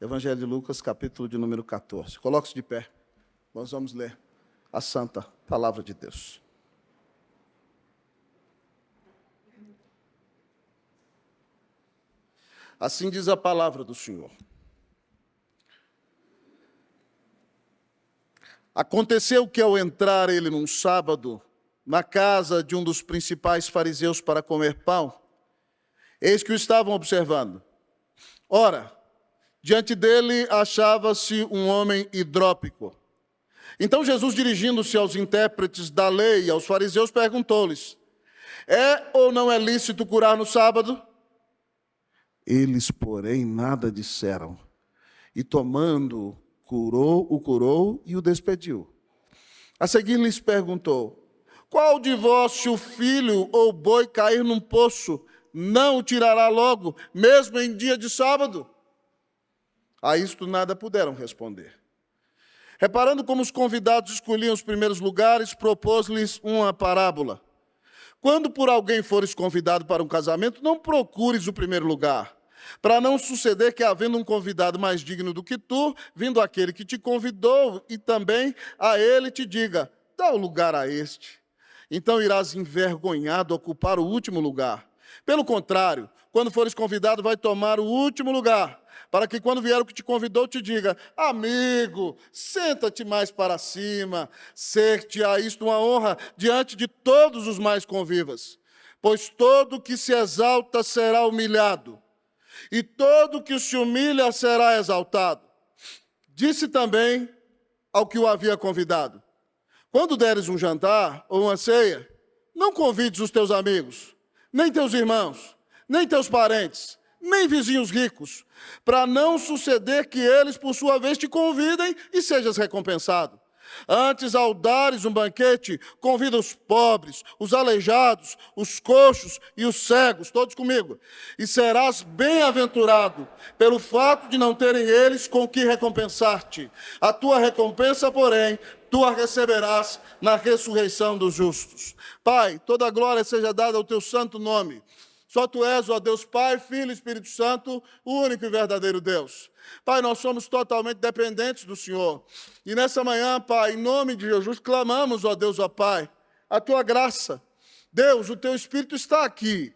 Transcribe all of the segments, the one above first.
Evangelho de Lucas, capítulo de número 14. Coloque-se de pé. Nós vamos ler a santa palavra de Deus. Assim diz a palavra do Senhor. Aconteceu que, ao entrar ele num sábado, na casa de um dos principais fariseus para comer pão, eis que o estavam observando. Ora, diante dele achava-se um homem hidrópico. Então Jesus, dirigindo-se aos intérpretes da lei e aos fariseus, perguntou-lhes: é ou não é lícito curar no sábado? Eles, porém, nada disseram. E tomando, o curou e o despediu. A seguir lhes perguntou: qual de vós, se o filho ou boi cair num poço, não o tirará logo, mesmo em dia de sábado? A isto nada puderam responder. Reparando como os convidados escolhiam os primeiros lugares, propôs-lhes uma parábola. Quando por alguém fores convidado para um casamento, não procures o primeiro lugar, para não suceder que, havendo um convidado mais digno do que tu, vindo aquele que te convidou, e também a ele te diga: dá o lugar a este. Então irás envergonhado ocupar o último lugar. Pelo contrário, quando fores convidado, vai tomar o último lugar, para que quando vier o que te convidou, te diga: amigo, senta-te mais para cima, ser-te-á isto uma honra diante de todos os mais convivas. Pois todo que se exalta será humilhado, e todo que se humilha será exaltado. Disse também ao que o havia convidado: quando deres um jantar ou uma ceia, não convides os teus amigos, nem teus irmãos, nem teus parentes, nem vizinhos ricos, para não suceder que eles, por sua vez, te convidem e sejas recompensado. Antes, ao dares um banquete, convida os pobres, os aleijados, os coxos e os cegos, todos comigo, e serás bem-aventurado, pelo fato de não terem eles com que recompensar-te. A tua recompensa, porém, tu a receberás na ressurreição dos justos. Pai, toda a glória seja dada ao teu santo nome. Só tu és, ó Deus Pai, Filho e Espírito Santo, o único e verdadeiro Deus. Pai, nós somos totalmente dependentes do Senhor. E nessa manhã, Pai, em nome de Jesus, clamamos, ó Deus, ó Pai, a tua graça. Deus, o teu Espírito está aqui.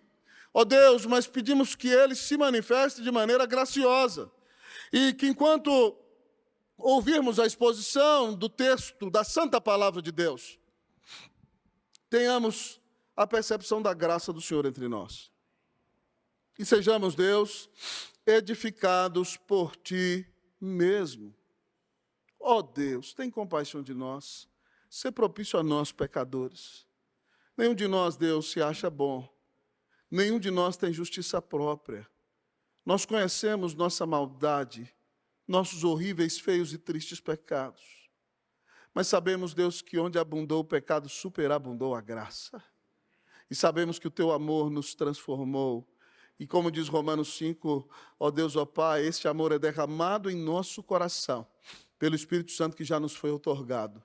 Ó Deus, mas pedimos que ele se manifeste de maneira graciosa. E que enquanto ouvirmos a exposição do texto da Santa Palavra de Deus, tenhamos a percepção da graça do Senhor entre nós. E sejamos, Deus, edificados por Ti mesmo. Ó Deus, tem compaixão de nós. Sê propício a nós, pecadores. Nenhum de nós, Deus, se acha bom. Nenhum de nós tem justiça própria. Nós conhecemos nossa maldade, nossos horríveis, feios e tristes pecados. Mas sabemos, Deus, que onde abundou o pecado, superabundou a graça. E sabemos que o Teu amor nos transformou. E como diz Romanos 5, ó Deus, ó Pai, este amor é derramado em nosso coração, pelo Espírito Santo que já nos foi outorgado.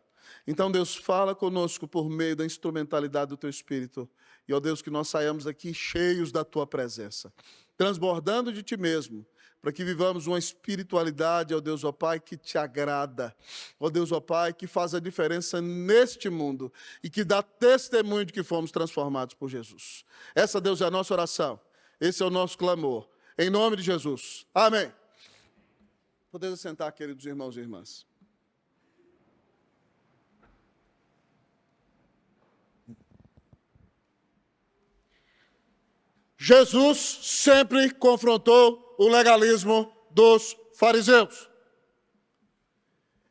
Então, Deus, fala conosco por meio da instrumentalidade do Teu Espírito. E, ó Deus, que nós saiamos aqui cheios da Tua presença, transbordando de Ti mesmo, para que vivamos uma espiritualidade, ó Deus, ó Pai, que Te agrada. Ó Deus, ó Pai, que faz a diferença neste mundo e que dá testemunho de que fomos transformados por Jesus. Essa, Deus, é a nossa oração. Esse é o nosso clamor. Em nome de Jesus. Amém. Podemos sentar, queridos irmãos e irmãs. Jesus sempre confrontou o legalismo dos fariseus.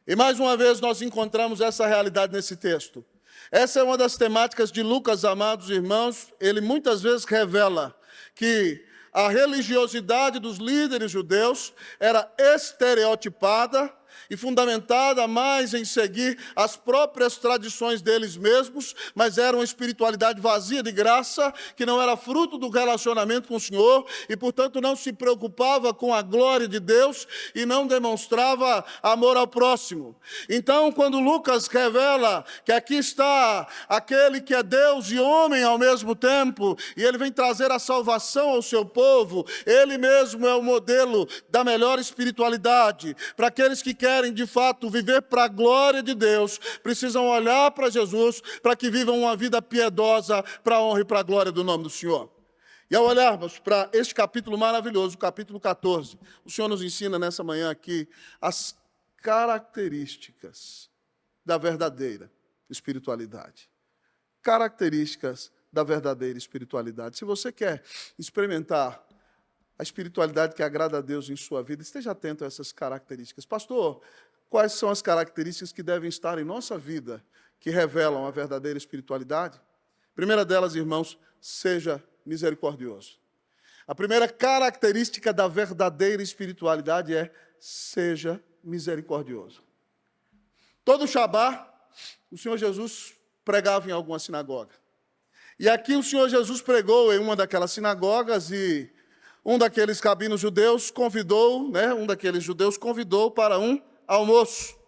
E mais uma vez nós encontramos essa realidade nesse texto. Essa é uma das temáticas de Lucas, amados irmãos. Ele muitas vezes revela que a religiosidade dos líderes judeus era estereotipada e fundamentada mais em seguir as próprias tradições deles mesmos, mas era uma espiritualidade vazia de graça, que não era fruto do relacionamento com o Senhor, e, portanto, não se preocupava com a glória de Deus e não demonstrava amor ao próximo. Então, quando Lucas revela que aqui está aquele que é Deus e homem ao mesmo tempo, e ele vem trazer a salvação ao seu povo, ele mesmo é o modelo da melhor espiritualidade. Para aqueles que querem, de fato, viver para a glória de Deus, precisam olhar para Jesus, para que vivam uma vida piedosa, para a honra e para a glória do nome do Senhor. E ao olharmos para este capítulo maravilhoso, o capítulo 14, o Senhor nos ensina nessa manhã aqui as características da verdadeira espiritualidade. Características da verdadeira espiritualidade. Se você quer experimentar a espiritualidade que agrada a Deus em sua vida, esteja atento a essas características. Pastor, quais são as características que devem estar em nossa vida que revelam a verdadeira espiritualidade? Primeira delas, irmãos, seja misericordioso. A primeira característica da verdadeira espiritualidade é seja misericordioso. Todo Shabá, o Senhor Jesus pregava em alguma sinagoga. E aqui o Senhor Jesus pregou em uma daquelas sinagogas e um daqueles rabinos judeus convidou, convidou para um almoço,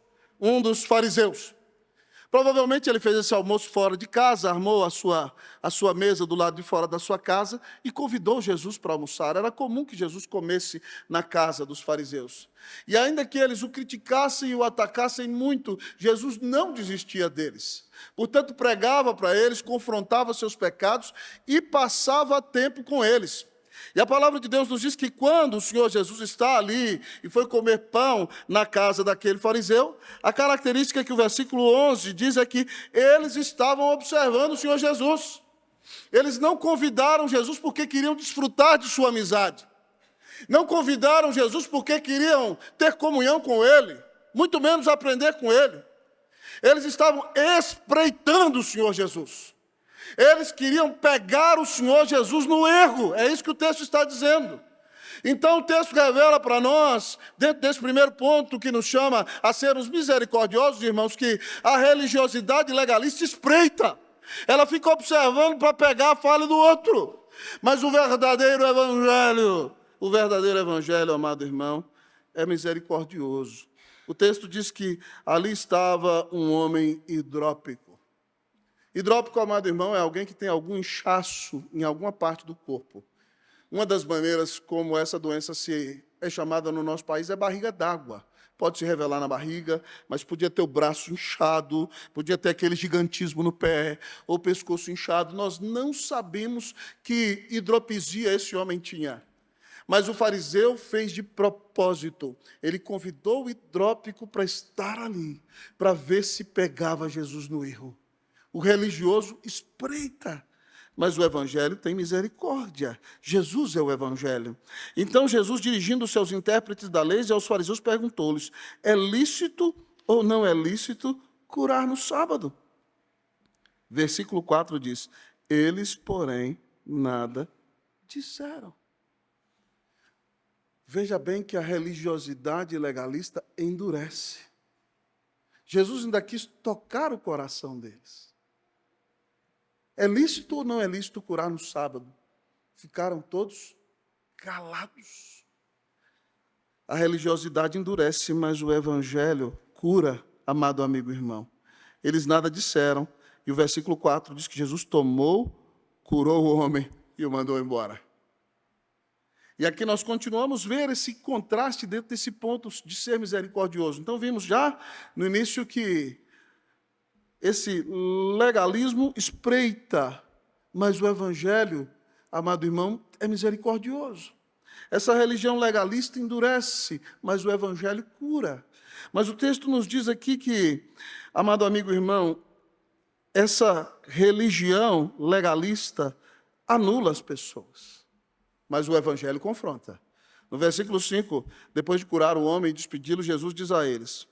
um dos fariseus. Provavelmente ele fez esse almoço fora de casa, armou a sua mesa do lado de fora da sua casa e convidou Jesus para almoçar. Era comum que Jesus comesse na casa dos fariseus. E ainda que eles o criticassem e o atacassem muito, Jesus não desistia deles. Portanto, pregava para eles, confrontava seus pecados e passava tempo com eles. E a palavra de Deus nos diz que quando o Senhor Jesus está ali e foi comer pão na casa daquele fariseu, a característica que o versículo 11 diz é que eles estavam observando o Senhor Jesus. Eles não convidaram Jesus porque queriam desfrutar de sua amizade. Não convidaram Jesus porque queriam ter comunhão com Ele, muito menos aprender com Ele. Eles estavam espreitando o Senhor Jesus. Eles queriam pegar o Senhor Jesus no erro. É isso que o texto está dizendo. Então o texto revela para nós, dentro desse primeiro ponto que nos chama a sermos misericordiosos, irmãos, que a religiosidade legalista espreita. Ela fica observando para pegar a falha do outro. Mas o verdadeiro evangelho, amado irmão, é misericordioso. O texto diz que ali estava um homem hidrópico. Hidrópico, amado irmão, é alguém que tem algum inchaço em alguma parte do corpo. Uma das maneiras como essa doença é chamada no nosso país é barriga d'água. Pode se revelar na barriga, mas podia ter o braço inchado, podia ter aquele gigantismo no pé, ou pescoço inchado. Nós não sabemos que hidropisia esse homem tinha. Mas o fariseu fez de propósito. Ele convidou o hidrópico para estar ali, para ver se pegava Jesus no erro. O religioso espreita, mas o evangelho tem misericórdia. Jesus é o evangelho. Então Jesus, dirigindo os seus intérpretes da lei e aos fariseus, perguntou-lhes: é lícito ou não é lícito curar no sábado? Versículo 4 diz: eles, porém, nada disseram. Veja bem que a religiosidade legalista endurece. Jesus ainda quis tocar o coração deles. É lícito ou não é lícito curar no sábado? Ficaram todos calados. A religiosidade endurece, mas o evangelho cura, amado amigo e irmão. Eles nada disseram. E o versículo 4 diz que Jesus tomou, curou o homem e o mandou embora. E aqui nós continuamos a ver esse contraste dentro desse ponto de ser misericordioso. Então vimos já no início que esse legalismo espreita, mas o evangelho, amado irmão, é misericordioso. Essa religião legalista endurece, mas o evangelho cura. Mas o texto nos diz aqui que, amado amigo e irmão, essa religião legalista anula as pessoas, mas o evangelho confronta. No versículo 5, depois de curar o homem e despedi-lo, Jesus diz a eles: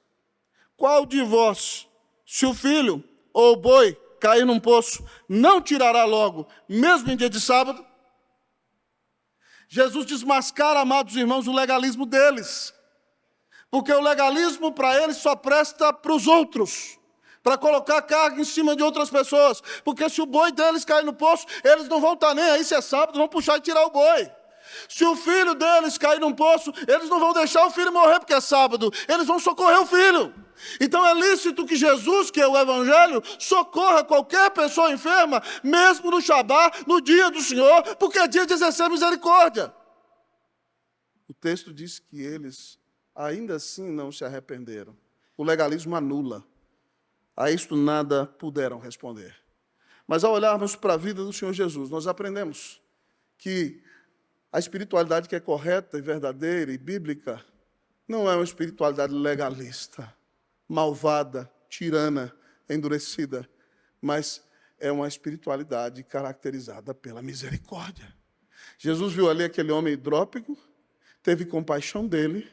qual de vós, se o filho ou o boi cair num poço, não tirará logo, mesmo em dia de sábado? Jesus desmascara, amados irmãos, o legalismo deles. Porque o legalismo para eles só presta para os outros, para colocar carga em cima de outras pessoas. Porque se o boi deles cair no poço, eles não vão estar nem aí se é sábado, vão puxar e tirar o boi. Se o filho deles cair num poço, eles não vão deixar o filho morrer porque é sábado, eles vão socorrer o filho. Então é lícito que Jesus, que é o Evangelho, socorra qualquer pessoa enferma, mesmo no Shabá, no dia do Senhor, porque é dia de exercer misericórdia. O texto diz que eles ainda assim não se arrependeram. O legalismo anula. A isto nada puderam responder. Mas ao olharmos para a vida do Senhor Jesus, nós aprendemos que a espiritualidade que é correta e verdadeira e bíblica não é uma espiritualidade legalista, malvada, tirana, endurecida, mas é uma espiritualidade caracterizada pela misericórdia. Jesus viu ali aquele homem hidrópico, teve compaixão dele,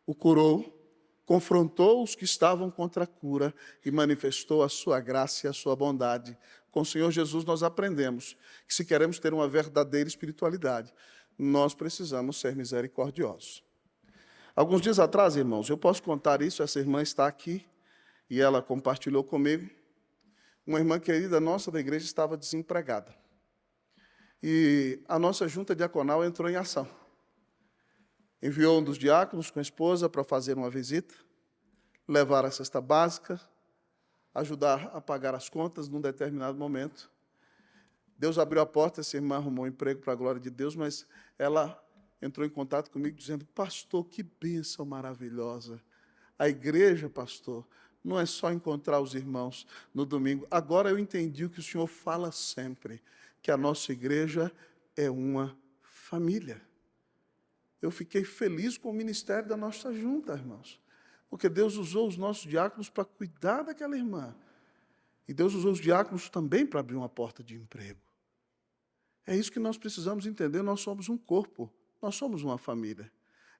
o curou, confrontou os que estavam contra a cura e manifestou a sua graça e a sua bondade. Com o Senhor Jesus nós aprendemos que se queremos ter uma verdadeira espiritualidade, nós precisamos ser misericordiosos. Alguns dias atrás, irmãos, eu posso contar isso, essa irmã está aqui e ela compartilhou comigo. Uma irmã querida nossa da igreja estava desempregada. E a nossa junta diaconal entrou em ação. Enviou um dos diáconos com a esposa para fazer uma visita, levar a cesta básica, ajudar a pagar as contas num determinado momento. Deus abriu a porta, essa irmã arrumou um emprego para a glória de Deus, mas ela entrou em contato comigo dizendo: pastor, que bênção maravilhosa. A igreja, pastor, não é só encontrar os irmãos no domingo. Agora eu entendi o que o senhor fala sempre, que a nossa igreja é uma família. Eu fiquei feliz com o ministério da nossa junta, irmãos, porque Deus usou os nossos diáconos para cuidar daquela irmã. E Deus usou os diáconos também para abrir uma porta de emprego. É isso que nós precisamos entender, nós somos um corpo, nós somos uma família.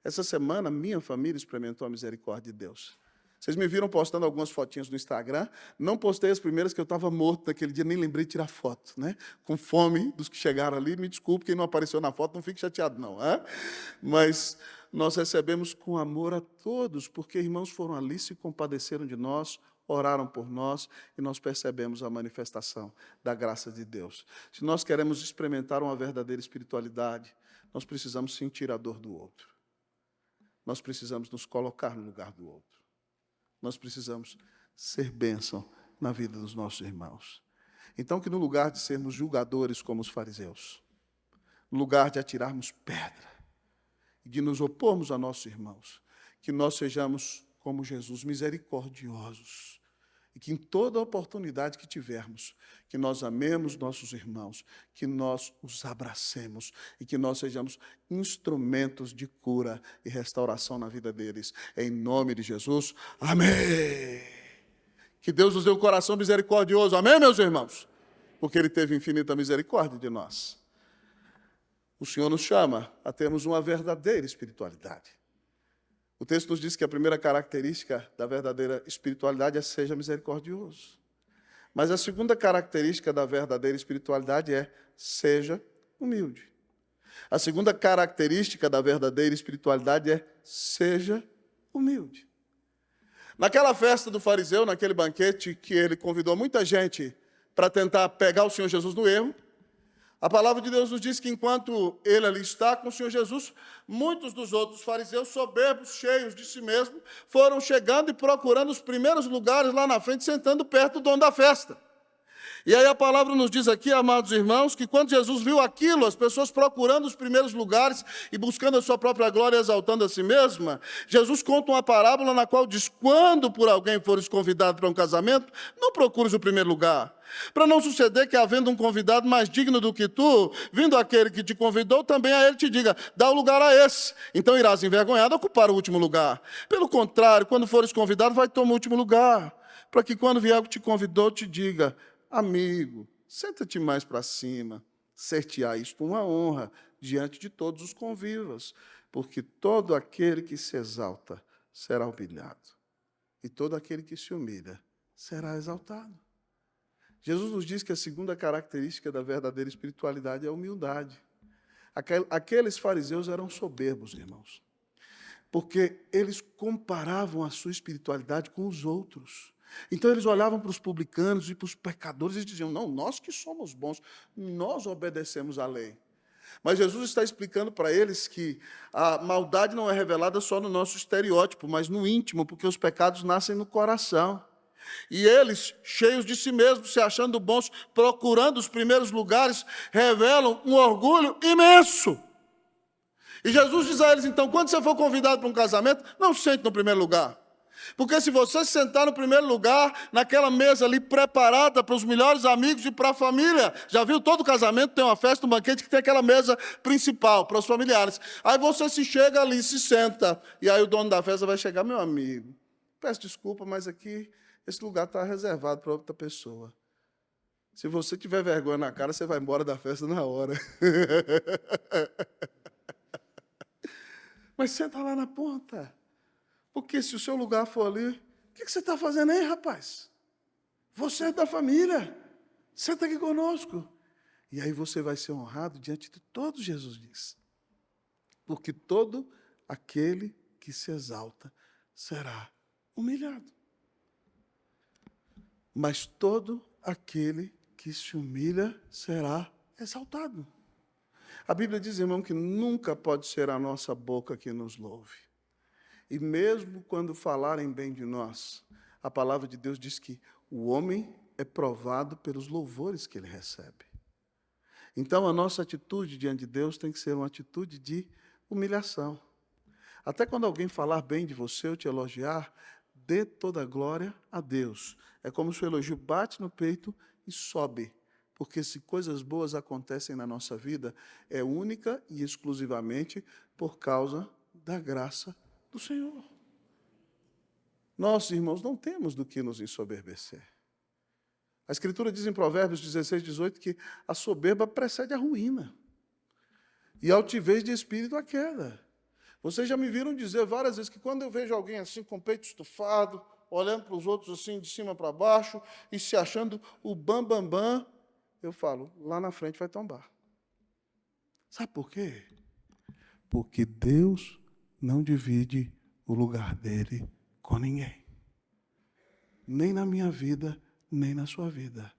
Essa semana, minha família experimentou a misericórdia de Deus. Vocês me viram postando algumas fotinhas no Instagram, não postei as primeiras que eu estava morto naquele dia, nem lembrei de tirar foto, né? Com fome dos que chegaram ali, me desculpe quem não apareceu na foto, não fique chateado não. Mas nós recebemos com amor a todos, porque irmãos foram ali, se compadeceram de nós, oraram por nós e nós percebemos a manifestação da graça de Deus. Se nós queremos experimentar uma verdadeira espiritualidade, nós precisamos sentir a dor do outro. Nós precisamos nos colocar no lugar do outro. Nós precisamos ser bênção na vida dos nossos irmãos. Então, que no lugar de sermos julgadores como os fariseus, no lugar de atirarmos pedra e de nos opormos a nossos irmãos, que nós sejamos como Jesus, misericordiosos, e que em toda oportunidade que tivermos, que nós amemos nossos irmãos, que nós os abracemos e que nós sejamos instrumentos de cura e restauração na vida deles. Em nome de Jesus, amém. Que Deus nos dê um coração misericordioso, amém, meus irmãos? Porque Ele teve infinita misericórdia de nós. O Senhor nos chama a termos uma verdadeira espiritualidade. O texto nos diz que a primeira característica da verdadeira espiritualidade é seja misericordioso. Mas a segunda característica da verdadeira espiritualidade é seja humilde. A segunda característica da verdadeira espiritualidade é seja humilde. Naquela festa do fariseu, naquele banquete que ele convidou muita gente para tentar pegar o Senhor Jesus no erro, a palavra de Deus nos diz que enquanto ele ali está com o Senhor Jesus, muitos dos outros fariseus, soberbos, cheios de si mesmos, foram chegando e procurando os primeiros lugares lá na frente, sentando perto do dono da festa. E aí a palavra nos diz aqui, amados irmãos, que quando Jesus viu aquilo, as pessoas procurando os primeiros lugares e buscando a sua própria glória, exaltando a si mesma, Jesus conta uma parábola na qual diz: quando por alguém fores convidado para um casamento, não procures o primeiro lugar, para não suceder que, havendo um convidado mais digno do que tu, vindo aquele que te convidou, também a ele te diga: dá o lugar a esse. Então irás envergonhado ocupar o último lugar. Pelo contrário, quando fores convidado, vai tomar o último lugar, para que quando vier o que te convidou, te diga: amigo, senta-te mais para cima, ser-te-á isto uma honra diante de todos os convivas, porque todo aquele que se exalta será humilhado, e todo aquele que se humilha será exaltado. Jesus nos diz que a segunda característica da verdadeira espiritualidade é a humildade. Aqueles fariseus eram soberbos, irmãos. Porque eles comparavam a sua espiritualidade com os outros. Então eles olhavam para os publicanos e para os pecadores e diziam, não, nós que somos bons, nós obedecemos à lei. Mas Jesus está explicando para eles que a maldade não é revelada só no nosso estereótipo, mas no íntimo, porque os pecados nascem no coração. E eles, cheios de si mesmos, se achando bons, procurando os primeiros lugares, revelam um orgulho imenso. E Jesus diz a eles, então, quando você for convidado para um casamento, não sente no primeiro lugar. Porque se você sentar no primeiro lugar, naquela mesa ali preparada para os melhores amigos e para a família, já viu, todo casamento tem uma festa, um banquete que tem aquela mesa principal para os familiares. Aí você se chega ali, se senta, e aí o dono da festa vai chegar, meu amigo, peço desculpa, mas aqui esse lugar está reservado para outra pessoa. Se você tiver vergonha na cara, você vai embora da festa na hora. Mas senta lá na ponta. Porque se o seu lugar for ali, o que você está fazendo aí, rapaz? Você é da família. Senta aqui conosco. E aí você vai ser honrado diante de todos, Jesus diz. Porque todo aquele que se exalta será humilhado. Mas todo aquele que se humilha será exaltado. A Bíblia diz, irmão, que nunca pode ser a nossa boca que nos louve. E mesmo quando falarem bem de nós, a palavra de Deus diz que o homem é provado pelos louvores que ele recebe. Então, a nossa atitude diante de Deus tem que ser uma atitude de humilhação. Até quando alguém falar bem de você ou te elogiar, dê toda a glória a Deus. É como se o elogio bate no peito e sobe. Porque se coisas boas acontecem na nossa vida, é única e exclusivamente por causa da graça do Senhor. Nós, irmãos, não temos do que nos ensoberbecer. A Escritura diz em Provérbios 16, 18, que a soberba precede a ruína. E a altivez de espírito a queda. Vocês já me viram dizer várias vezes que quando eu vejo alguém assim com o peito estufado, olhando para os outros assim de cima para baixo e se achando o bam. Eu falo, lá na frente vai tombar. Sabe por quê? Porque Deus não divide o lugar dele com ninguém. Nem na minha vida, nem na sua vida.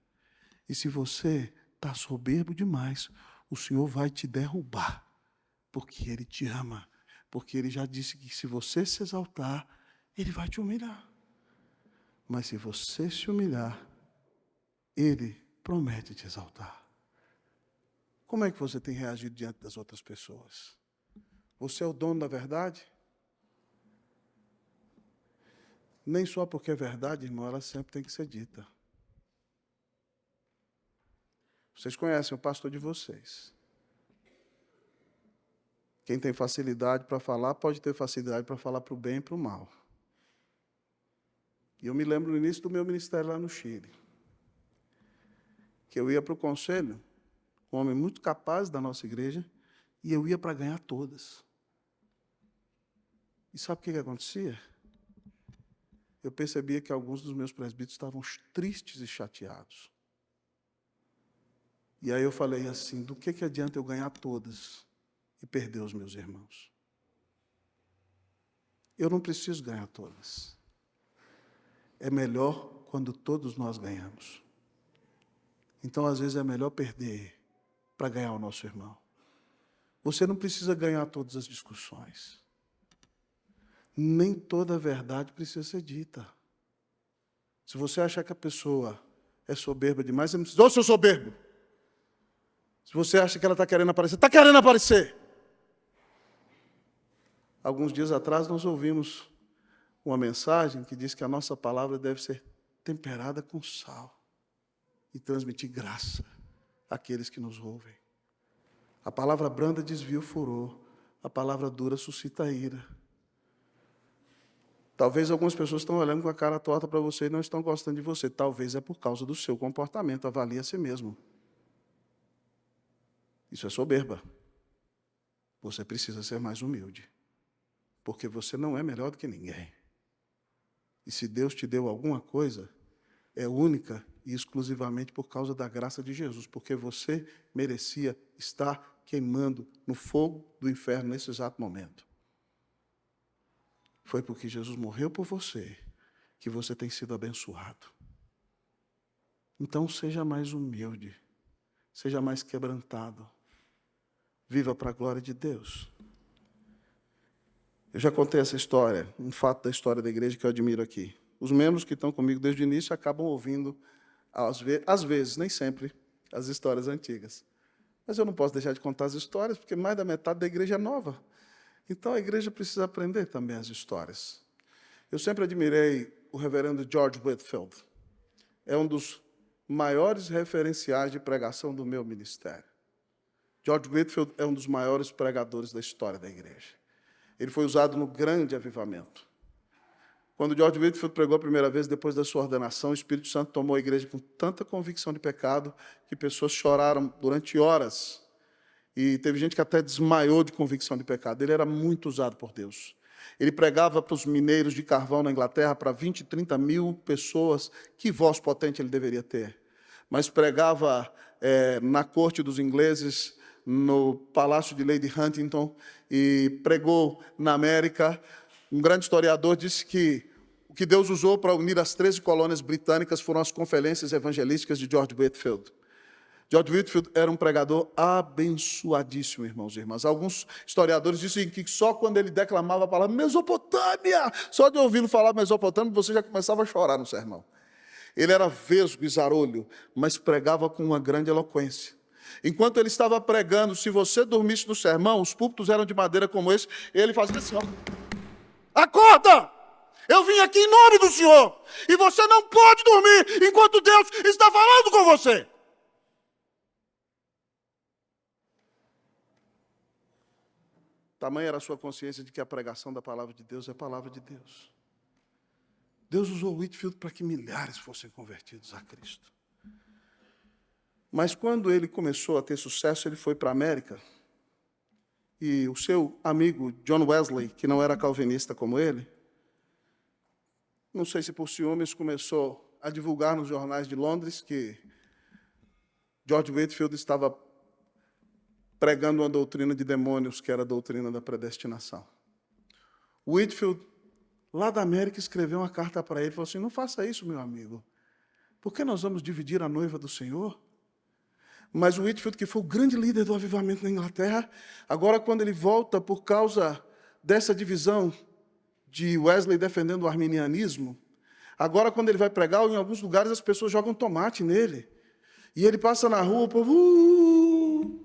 E se você está soberbo demais, o Senhor vai te derrubar. Porque Ele te ama. Porque Ele já disse que se você se exaltar, Ele vai te humilhar. Mas se você se humilhar, Ele promete te exaltar. Como é que você tem reagido diante das outras pessoas? Você é o dono da verdade? Nem só porque é verdade, irmão, ela sempre tem que ser dita. Vocês conhecem o pastor de vocês. Quem tem facilidade para falar, pode ter facilidade para falar para o bem e para o mal. E eu me lembro no início do meu ministério lá no Chile, que eu ia para o conselho, um homem muito capaz da nossa igreja, e eu ia para ganhar todas. E sabe o que acontecia? Eu percebia que alguns dos meus presbíteros estavam tristes e chateados. E aí eu falei assim, do que adianta eu ganhar todas e perder os meus irmãos? Eu não preciso ganhar todas. É melhor quando todos nós ganhamos. Então, às vezes, é melhor perder para ganhar o nosso irmão. Você não precisa ganhar todas as discussões. Nem toda a verdade precisa ser dita. Se você achar que a pessoa é soberba demais, você não precisa, ô, seu soberbo! Se você acha que ela está querendo aparecer, está querendo aparecer! Alguns dias atrás nós ouvimos uma mensagem que diz que a nossa palavra deve ser temperada com sal e transmitir graça àqueles que nos ouvem. A palavra branda desvia o furor, a palavra dura suscita ira. Talvez algumas pessoas estão olhando com a cara torta para você e não estão gostando de você. Talvez é por causa do seu comportamento. Avalie a si mesmo. Isso é soberba. Você precisa ser mais humilde. Porque você não é melhor do que ninguém. E se Deus te deu alguma coisa, é única e exclusivamente por causa da graça de Jesus. Porque você merecia estar queimando no fogo do inferno nesse exato momento. Foi porque Jesus morreu por você que você tem sido abençoado. Então seja mais humilde, seja mais quebrantado. Viva para a glória de Deus. Eu já contei essa história, um fato da história da igreja que eu admiro aqui. Os membros que estão comigo desde o início acabam ouvindo, às vezes, nem sempre, as histórias antigas. Mas eu não posso deixar de contar as histórias, porque mais da metade da igreja é nova. Então a igreja precisa aprender também as histórias. Eu sempre admirei o reverendo George Whitefield. É um dos maiores referenciais de pregação do meu ministério. George Whitefield é um dos maiores pregadores da história da igreja. Ele foi usado no grande avivamento. Quando George Whitefield pregou a primeira vez, depois da sua ordenação, o Espírito Santo tomou a igreja com tanta convicção de pecado que pessoas choraram durante horas. E teve gente que até desmaiou de convicção de pecado. Ele era muito usado por Deus. Ele pregava para os mineiros de carvão na Inglaterra, para 20, 30 mil pessoas. Que voz potente ele deveria ter. Mas pregava na corte dos ingleses, no palácio de Lady Huntington, e pregou na América. Um grande historiador disse que o que Deus usou para unir as 13 colônias britânicas foram as conferências evangelísticas de George Whitefield. George Whitefield era um pregador abençoadíssimo, irmãos e irmãs. Alguns historiadores dizem que só quando ele declamava a palavra Mesopotâmia, só de ouvi-lo falar Mesopotâmia, você já começava a chorar no sermão. Ele era vesgo e zarolho, mas pregava com uma grande eloquência. Enquanto ele estava pregando, se você dormisse no sermão, os púlpitos eram de madeira como esse, ele fazia assim, ó. Acorda! Eu vim aqui em nome do Senhor. E você não pode dormir enquanto Deus está falando com você. Tamanha era a sua consciência de que a pregação da palavra de Deus é a palavra de Deus. Deus usou Whitefield para que milhares fossem convertidos a Cristo. Mas quando ele começou a ter sucesso, ele foi para a América. E o seu amigo John Wesley, que não era calvinista como ele, não sei se por ciúmes, começou a divulgar nos jornais de Londres que George Whitefield estava pregando uma doutrina de demônios, que era a doutrina da predestinação. Whitefield, lá da América, escreveu uma carta para ele e falou assim, não faça isso, meu amigo, porque nós vamos dividir a noiva do Senhor? Mas o Whitefield, que foi o grande líder do avivamento na Inglaterra, agora quando ele volta por causa dessa divisão de Wesley defendendo o arminianismo, agora quando ele vai pregar, em alguns lugares as pessoas jogam tomate nele. E ele passa na rua, o povo...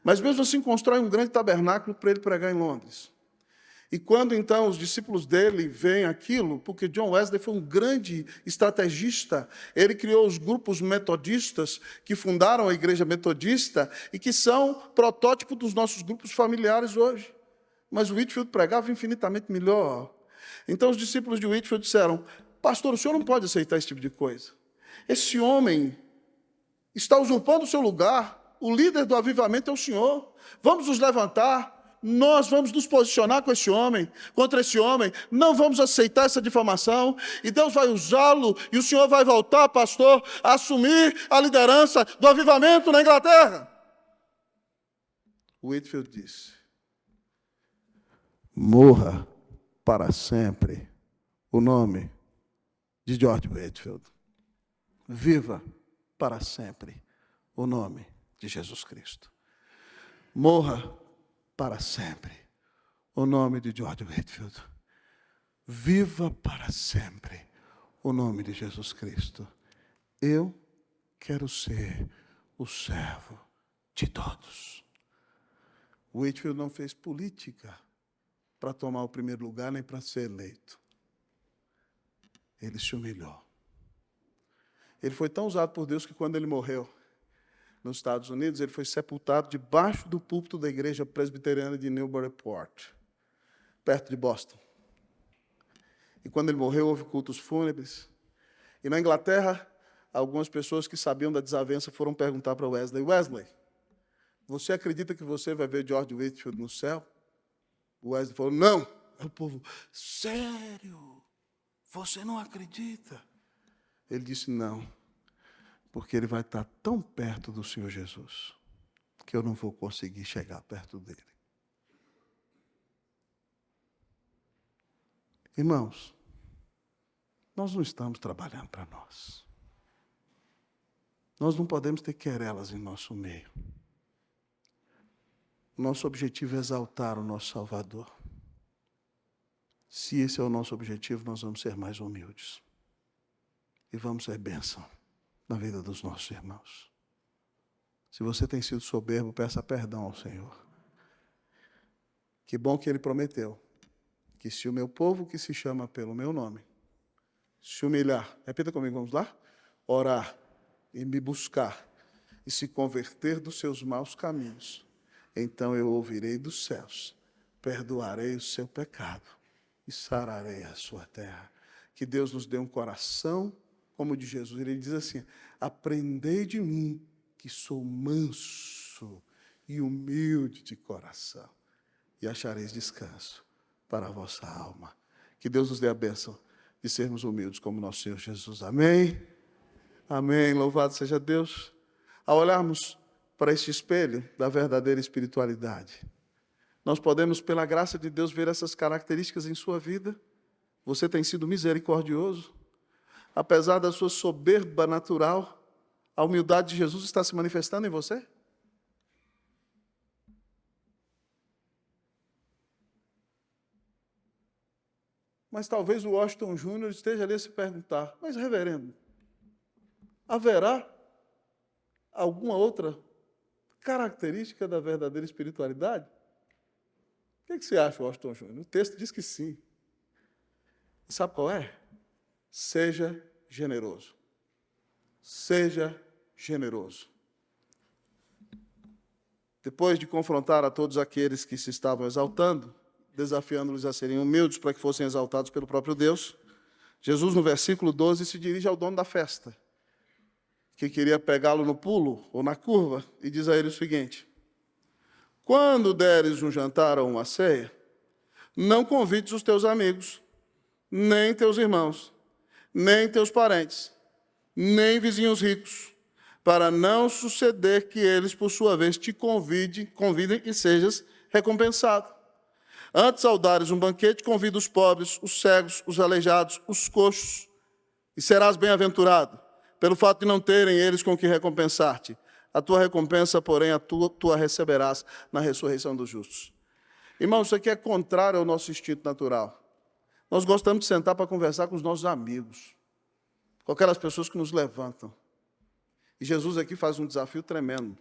Mas mesmo assim constrói um grande tabernáculo para ele pregar em Londres. E quando então os discípulos dele veem aquilo, porque John Wesley foi um grande estrategista, ele criou os grupos metodistas que fundaram a igreja metodista e que são protótipo dos nossos grupos familiares hoje. Mas o Whitefield pregava infinitamente melhor. Então os discípulos de Whitefield disseram, pastor, o senhor não pode aceitar esse tipo de coisa. Esse homem está usurpando o seu lugar, o líder do avivamento é o senhor. Vamos nos levantar. Nós vamos nos posicionar com esse homem, contra esse homem, não vamos aceitar essa difamação, e Deus vai usá-lo, e o senhor vai voltar, pastor, a assumir a liderança do avivamento na Inglaterra. Whitefield disse, morra para sempre o nome de George Whitefield. Viva para sempre o nome de Jesus Cristo. Morra para sempre o nome de George Whitefield. Viva para sempre o nome de Jesus Cristo. Eu quero ser o servo de todos. Whitefield não fez política para tomar o primeiro lugar nem para ser eleito. Ele se humilhou. Ele foi tão usado por Deus que quando ele morreu, nos Estados Unidos, ele foi sepultado debaixo do púlpito da igreja presbiteriana de Newburyport, perto de Boston. E quando ele morreu, houve cultos fúnebres. E na Inglaterra, algumas pessoas que sabiam da desavença foram perguntar para Wesley, Wesley, você acredita que você vai ver George Whitefield no céu? O Wesley falou, não. Aí o povo, sério? Você não acredita? Ele disse, não. Porque ele vai estar tão perto do Senhor Jesus que eu não vou conseguir chegar perto dele. Irmãos, nós não estamos trabalhando para nós. Nós não podemos ter querelas em nosso meio. Nosso objetivo é exaltar o nosso Salvador. Se esse é o nosso objetivo, nós vamos ser mais humildes. E vamos ser bênção na vida dos nossos irmãos. Se você tem sido soberbo, peça perdão ao Senhor. Que bom que Ele prometeu que se o meu povo que se chama pelo meu nome se humilhar, repita comigo, vamos lá? Orar e me buscar e se converter dos seus maus caminhos, então eu ouvirei dos céus, perdoarei o seu pecado e sararei a sua terra. Que Deus nos dê um coração como o de Jesus. Ele diz assim: aprendei de mim, que sou manso e humilde de coração, e achareis descanso para a vossa alma. Que Deus nos dê a bênção de sermos humildes como nosso Senhor Jesus. Amém? Amém. Louvado seja Deus. Ao olharmos para este espelho da verdadeira espiritualidade, nós podemos, pela graça de Deus, ver essas características em sua vida. Você tem sido misericordioso. Apesar da sua soberba natural, a humildade de Jesus está se manifestando em você? Mas talvez o Washington Júnior esteja ali a se perguntar: mas, reverendo, haverá alguma outra característica da verdadeira espiritualidade? O que você acha, Washington Júnior? O texto diz que sim. E sabe qual é? Seja generoso. Seja generoso. Depois de confrontar a todos aqueles que se estavam exaltando, desafiando-los a serem humildes para que fossem exaltados pelo próprio Deus, Jesus, no versículo 12, se dirige ao dono da festa, que queria pegá-lo no pulo ou na curva, e diz a ele o seguinte: quando deres um jantar ou uma ceia, não convides os teus amigos, nem teus irmãos, nem teus parentes, nem vizinhos ricos, para não suceder que eles, por sua vez, te convidem e sejas recompensado. Antes, ao dares um banquete, convida os pobres, os cegos, os aleijados, os coxos, e serás bem-aventurado, pelo fato de não terem eles com que recompensar-te. A tua recompensa, porém, tua receberás na ressurreição dos justos. Irmão, isso aqui é contrário ao nosso instinto natural. Nós gostamos de sentar para conversar com os nossos amigos, com aquelas pessoas que nos levantam. E Jesus aqui faz um desafio tremendo.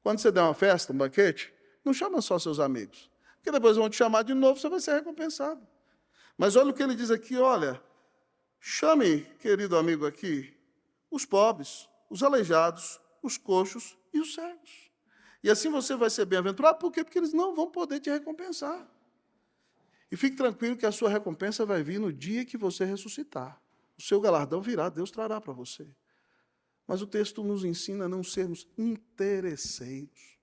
Quando você der uma festa, um banquete, não chama só seus amigos, porque depois vão te chamar de novo, você vai ser recompensado. Mas olha o que ele diz aqui, olha, chame, querido amigo aqui, os pobres, os aleijados, os coxos e os cegos. E assim você vai ser bem-aventurado. Por quê? Porque eles não vão poder te recompensar. E fique tranquilo que a sua recompensa vai vir no dia que você ressuscitar. O seu galardão virá, Deus trará para você. Mas o texto nos ensina a não sermos interesseiros,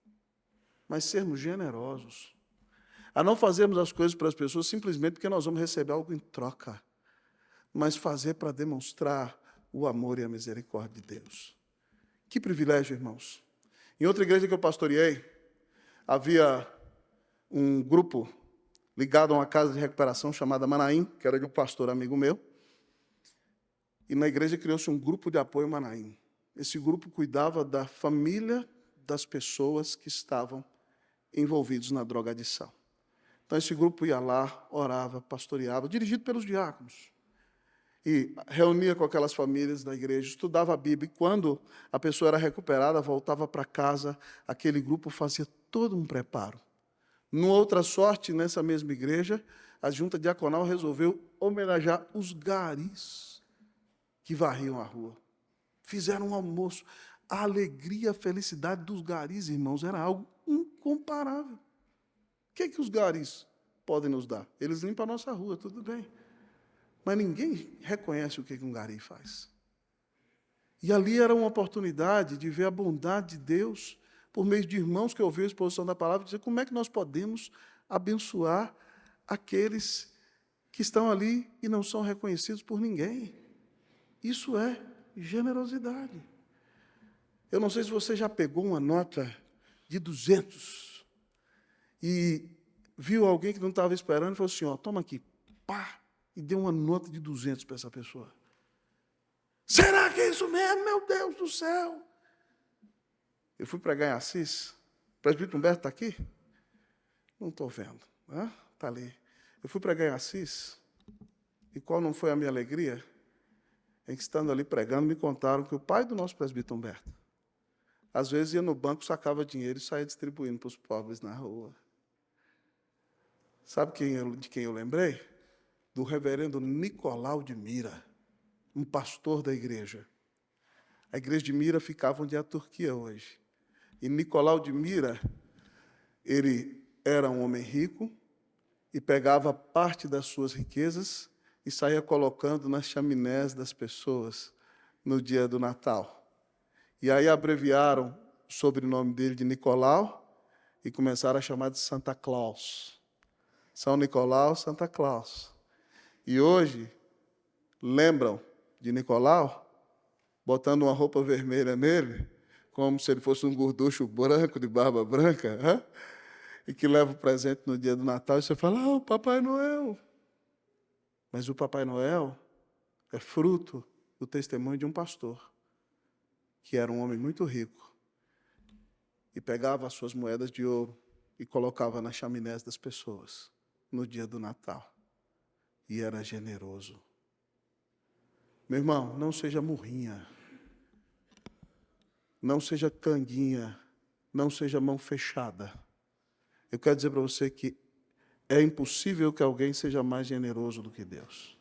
mas sermos generosos. A não fazermos as coisas para as pessoas simplesmente porque nós vamos receber algo em troca, mas fazer para demonstrar o amor e a misericórdia de Deus. Que privilégio, irmãos. Em outra igreja que eu pastoreei, havia um grupo ligado a uma casa de recuperação chamada Manaim, que era de um pastor amigo meu, e na igreja criou-se um grupo de apoio Manaim. Esse grupo cuidava da família das pessoas que estavam envolvidos na drogadição. Então, esse grupo ia lá, orava, pastoreava, dirigido pelos diáconos. E reunia com aquelas famílias da igreja, estudava a Bíblia. E quando a pessoa era recuperada, voltava para casa, aquele grupo fazia todo um preparo. Numa outra sorte, nessa mesma igreja, a junta diaconal resolveu homenagear os garis que varriam a rua. Fizeram um almoço. A alegria, a felicidade dos garis, irmãos, era algo incomparável. O que é que os garis podem nos dar? Eles limpam a nossa rua, tudo bem. Mas ninguém reconhece o que um gari faz. E ali era uma oportunidade de ver a bondade de Deus, por meio de irmãos que ouviram a exposição da palavra, dizer como é que nós podemos abençoar aqueles que estão ali e não são reconhecidos por ninguém. Isso é generosidade. Eu não sei se você já pegou uma nota de 200 e viu alguém que não estava esperando e falou assim, ó, toma aqui, pá, e deu uma nota de 200 para essa pessoa. Será que é isso mesmo? Meu Deus do céu! Eu fui pregar em Assis. O presbítero Humberto está aqui? Não estou vendo. Está ali. Eu fui pregar em Assis. E qual não foi a minha alegria? Em que, estando ali pregando, me contaram que o pai do nosso presbítero Humberto, às vezes ia no banco, sacava dinheiro e saía distribuindo para os pobres na rua. Sabe de quem eu lembrei? Do reverendo Nicolau de Mira, um pastor da igreja. A igreja de Mira ficava onde é a Turquia hoje. E Nicolau de Mira, ele era um homem rico e pegava parte das suas riquezas e saía colocando nas chaminés das pessoas no dia do Natal. E aí abreviaram o sobrenome dele de Nicolau e começaram a chamar de Santa Claus. São Nicolau, Santa Claus. E hoje, lembram de Nicolau, botando uma roupa vermelha nele, como se ele fosse um gorducho branco, de barba branca, e que leva o presente no dia do Natal, e você fala, o Papai Noel. Mas o Papai Noel é fruto do testemunho de um pastor, que era um homem muito rico, e pegava as suas moedas de ouro e colocava nas chaminés das pessoas no dia do Natal. E era generoso. Meu irmão, não seja murrinha, não seja canguinha, não seja mão fechada. Eu quero dizer para você que é impossível que alguém seja mais generoso do que Deus.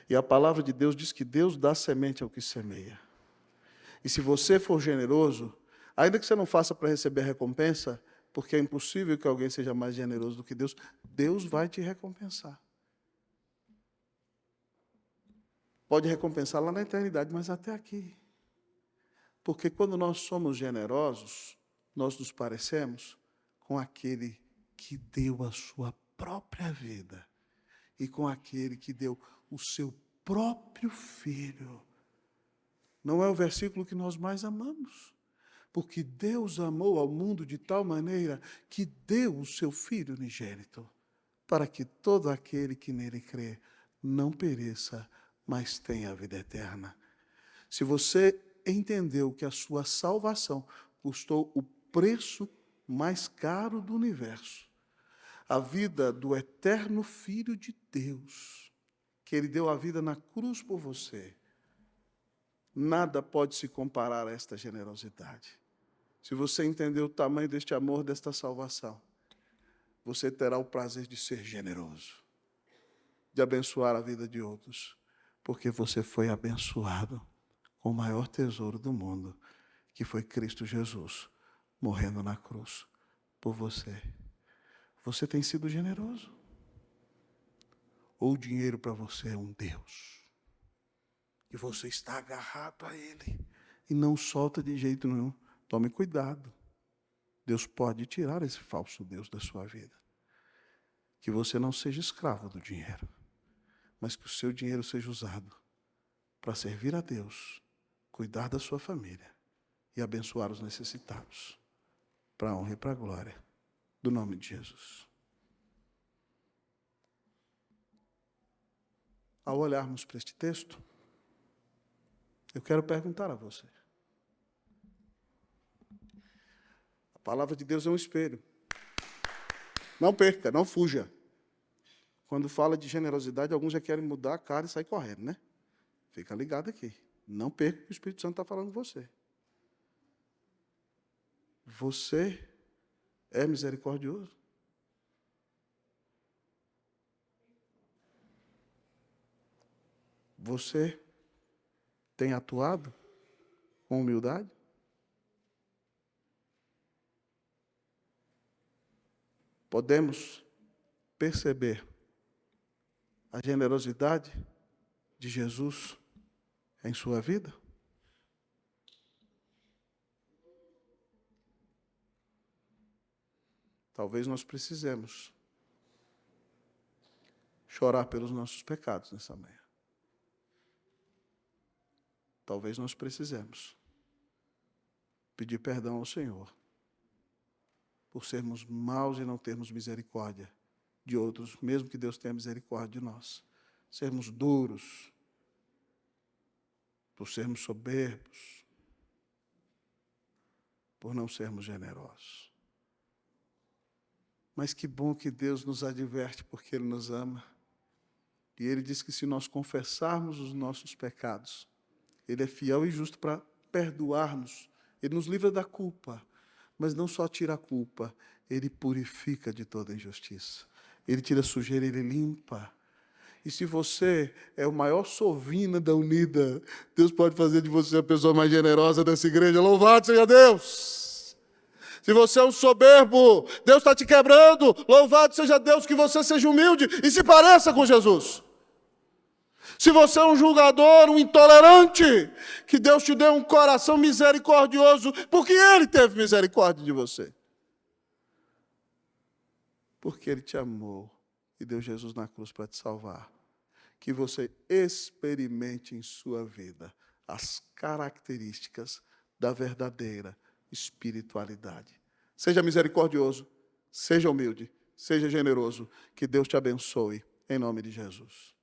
E a palavra de Deus diz que Deus dá semente ao que semeia. E se você for generoso, ainda que você não faça para receber a recompensa, porque é impossível que alguém seja mais generoso do que Deus, Deus vai te recompensar. Pode recompensar lá na eternidade, mas até aqui. Porque quando nós somos generosos, nós nos parecemos com aquele que deu a sua própria vida e com aquele que deu o seu próprio filho. Não é o versículo que nós mais amamos, porque Deus amou ao mundo de tal maneira que deu o seu Filho unigênito, para que todo aquele que nele crê não pereça, mas tenha a vida eterna. Se você entendeu que a sua salvação custou o preço mais caro do universo, a vida do eterno Filho de Deus, que Ele deu a vida na cruz por você, nada pode se comparar a esta generosidade. Se você entender o tamanho deste amor, desta salvação, você terá o prazer de ser generoso, de abençoar a vida de outros, porque você foi abençoado com o maior tesouro do mundo, que foi Cristo Jesus, morrendo na cruz por você. Você tem sido generoso? Ou o dinheiro para você é um Deus? E você está agarrado a Ele e não solta de jeito nenhum. Tome cuidado. Deus pode tirar esse falso Deus da sua vida. Que você não seja escravo do dinheiro, mas que o seu dinheiro seja usado para servir a Deus, cuidar da sua família e abençoar os necessitados, para a honra e para a glória do nome de Jesus. Ao olharmos para este texto, eu quero perguntar a você. A palavra de Deus é um espelho. Não perca, não fuja. Quando fala de generosidade, alguns já querem mudar a cara e sair correndo, né? Fica ligado aqui. Não perca o que o Espírito Santo está falando com você. Você é misericordioso? Você tem atuado com humildade? Podemos perceber a generosidade de Jesus em sua vida? Talvez nós precisemos chorar pelos nossos pecados nessa manhã. Talvez nós precisemos pedir perdão ao Senhor por sermos maus e não termos misericórdia de outros, mesmo que Deus tenha misericórdia de nós. sermos duros, por sermos soberbos, por não sermos generosos. Mas que bom que Deus nos adverte, porque Ele nos ama. E Ele diz que se nós confessarmos os nossos pecados, Ele é fiel e justo para perdoar-nos. Ele nos livra da culpa, mas não só tira a culpa, Ele purifica de toda injustiça. Ele tira a sujeira, Ele limpa. E se você é o maior sovina da Unida, Deus pode fazer de você a pessoa mais generosa dessa igreja. Louvado seja Deus! Se você é um soberbo, Deus está te quebrando. Louvado seja Deus, que você seja humilde e se pareça com Jesus. Se você é um julgador, um intolerante, que Deus te dê um coração misericordioso, porque Ele teve misericórdia de você. Porque Ele te amou e deu Jesus na cruz para te salvar. Que você experimente em sua vida as características da verdadeira espiritualidade. Seja misericordioso, seja humilde, seja generoso. Que Deus te abençoe, em nome de Jesus.